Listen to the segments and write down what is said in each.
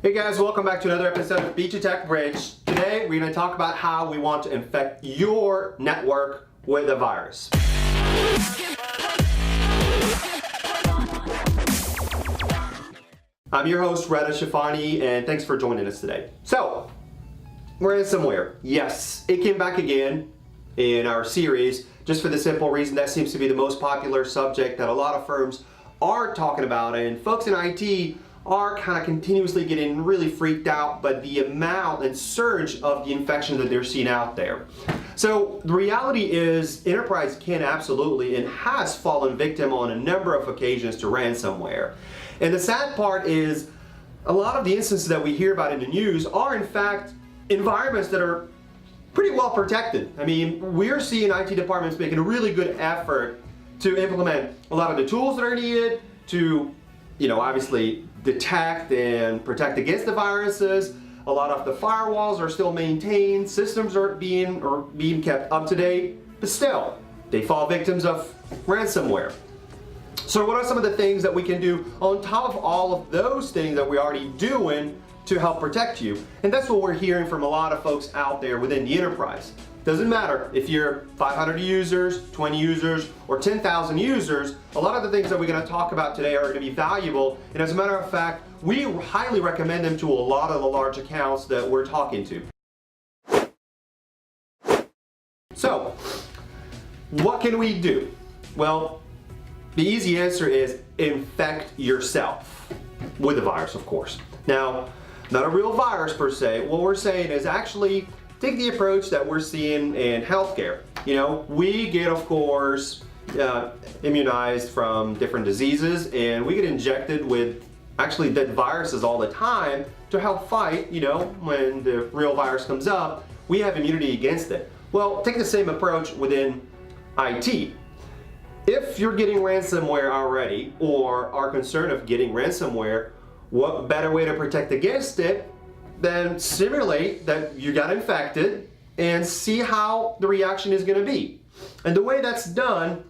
Hey guys, welcome back to another episode of B2tech Bridge. Today we're going to talk about how we want to infect your network with a virus. I'm your host, Reda Chouffani, and thanks for joining us today. So, ransomware. Yes, it came back again in our series, just for the simple reason that seems to be the most popular subject that a lot of firms are talking about, and folks in IT are kind of continuously getting really freaked out by the amount and surge of the infection that they're seeing out there. So the reality is enterprise can absolutely and has fallen victim on a number of occasions to ransomware. And the sad part is a lot of the instances that we hear about in the news are in fact environments that are pretty well protected. I mean, we're seeing IT departments making a really good effort to implement a lot of the tools that are needed to, obviously detect and protect against the viruses. A lot of the firewalls are still maintained, systems are being kept up to date, but still, they fall victims of ransomware. So what are some of the things that we can do on top of all of those things that we're already doing to help protect you? And that's what we're hearing from a lot of folks out there within the enterprise. Doesn't matter if you're 500 users, 20 users, or 10,000 users, a lot of the things that we're going to talk about today are going to be valuable. And as a matter of fact, we highly recommend them to a lot of the large accounts that we're talking to. So, what can we do? Well, the easy answer is infect yourself with the virus, of course. Now, not a real virus per se. What we're saying is actually take the approach that we're seeing in healthcare. We get, of course, immunized from different diseases, and we get injected with actually dead viruses all the time to help fight, when the real virus comes up, we have immunity against it. Well, take the same approach within IT. If you're getting ransomware already, or are concerned of getting ransomware, what better way to protect against it then simulate that you got infected and see how the reaction is going to be. And the way that's done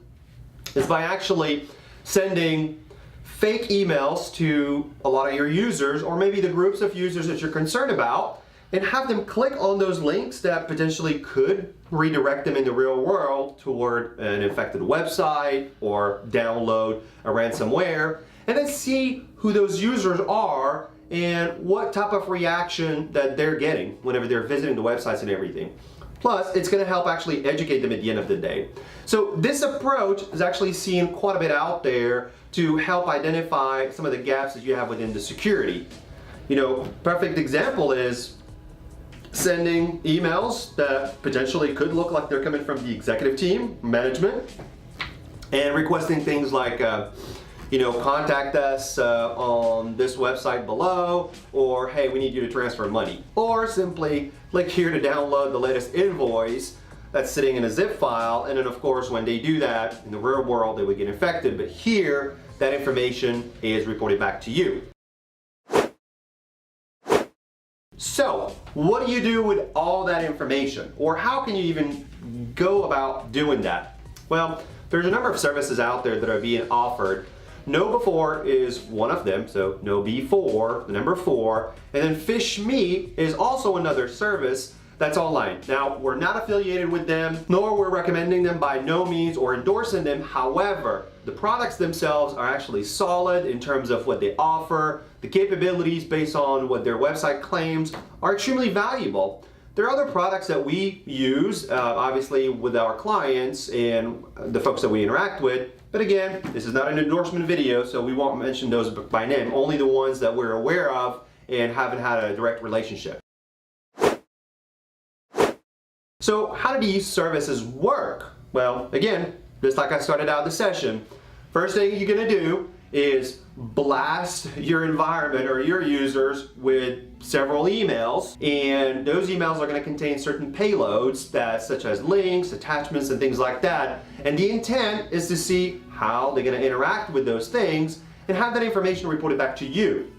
is by actually sending fake emails to a lot of your users, or maybe the groups of users that you're concerned about, and have them click on those links that potentially could redirect them in the real world toward an infected website or download a ransomware, and then see who those users are and what type of reaction that they're getting whenever they're visiting the websites and everything. Plus, it's going to help actually educate them at the end of the day. So this approach is actually seen quite a bit out there to help identify some of the gaps that you have within the security. Perfect example is sending emails that potentially could look like they're coming from the executive team, management, and requesting things like contact us on this website below, or hey, we need you to transfer money, or simply click here to download the latest invoice that's sitting in a zip file. And then of course, when they do that in the real world, they would get infected, but here that information is reported back to you. So what do you do with all that information, or how can you even go about doing that? Well, there's a number of services out there that are being offered. KnowBe4 is one of them, so KnowBe4, the number 4, and then FishMe is also another service that's online. Now, we're not affiliated with them, nor we're recommending them by no means or endorsing them. However, the products themselves are actually solid in terms of what they offer. The capabilities based on what their website claims are extremely valuable. There are other products that we use, obviously, with our clients and the folks that we interact with. But again, this is not an endorsement video, so we won't mention those by name, only the ones that we're aware of and haven't had a direct relationship. So how do these services work? Well, again, just like I started out the session, first thing you're going to do is blast your environment or your users with several emails, and those emails are going to contain certain payloads such as links, attachments, and things like that. And the intent is to see how they're going to interact with those things and have that information reported back to you.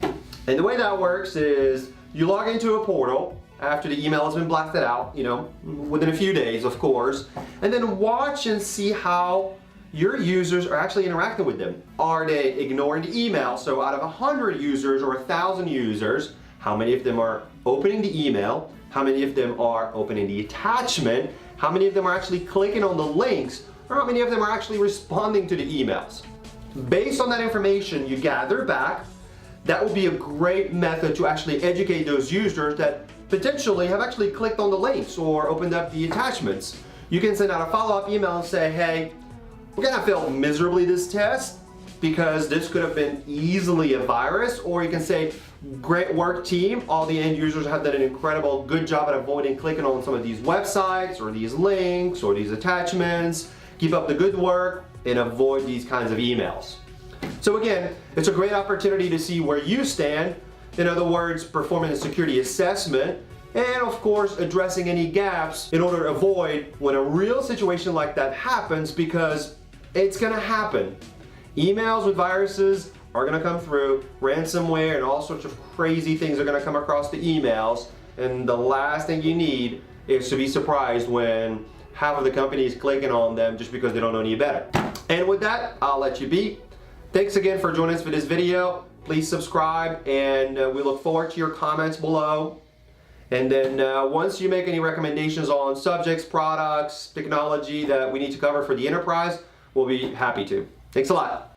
And the way that works is you log into a portal after the email has been blasted out, within a few days, of course, and then watch and see how your users are actually interacting with them. Are they ignoring the email? So out of 100 users or 1,000 users, how many of them are opening the email? How many of them are opening the attachment? How many of them are actually clicking on the links? Or how many of them are actually responding to the emails? Based on that information you gather back, that will be a great method to actually educate those users that potentially have actually clicked on the links or opened up the attachments. You can send out a follow-up email and say, hey, we're gonna fail miserably this test because this could have been easily a virus. Or you can say, great work team, all the end users have done an incredible good job at avoiding clicking on some of these websites or these links or these attachments. Keep up the good work and avoid these kinds of emails. So again, it's a great opportunity to see where you stand. In other words, performing a security assessment and of course addressing any gaps in order to avoid when a real situation like that happens, because it's gonna happen. Emails with viruses are gonna come through, ransomware and all sorts of crazy things are gonna come across the emails, and the last thing you need is to be surprised when half of the company is clicking on them just because they don't know any better. And with that, I'll let you be. Thanks again for joining us for this video. Please subscribe, and we look forward to your comments below. And then once you make any recommendations on subjects, products, technology that we need to cover for the enterprise, we'll be happy to. Thanks a lot.